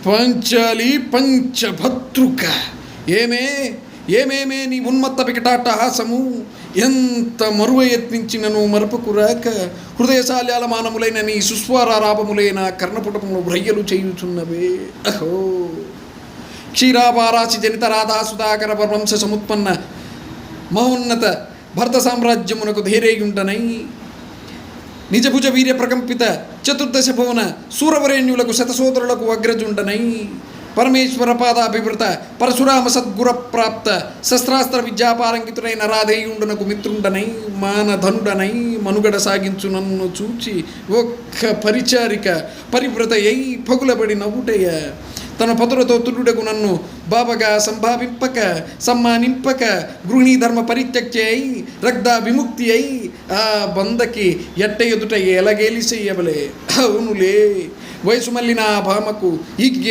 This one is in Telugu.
పంచాలి పంచభద్రుక. ఏమేమే నీ ఉన్మత్త వికటాట్టహాసము, ఎంత మరువ యత్నించినను మరపకురాక, హృదయశాల్యాలమానములైన నీ సుస్వరారాపములైన కర్ణపుటములు భ్రయ్యలు చేయుచున్నవే. అహో క్షీరాపారాశి జనిత రాధా సుధాకర వంశ సముత్పన్న మహోన్నత భరత సామ్రాజ్యమునకు ధైర్యయుండనై, నిజభుజ వీర్య ప్రకంపిత చతుర్దశ భువన సూరవరేణ్యులకు శతసోదరులకు అగ్రజుండనై, పరమేశ్వర పాదాభివృత పరశురామ సద్గుర ప్రాప్త శస్త్రాస్త్ర విద్యాపారంకితుడైన రాధేయుండునకు మిత్రుండనై, మానధనుడనై మనుగడ సాగించు నన్ను చూచి ఒక్క పరిచారిక పరివ్రతయై పగులబడి నవ్వుటయ్య. తన పతులతో తుల్లుడకు నన్ను బాబగా సంభావింపక సమ్మానింపక, గృహిణీ ధర్మ పరిత్యక్తి అయి రగ్ధ విముక్తి అయి ఆ బందకి ఎట్ట ఎదుట ఎలగేలి చెయ్యవలే. అవునులే, వయసు మళ్ళీ నా భామకు ఈ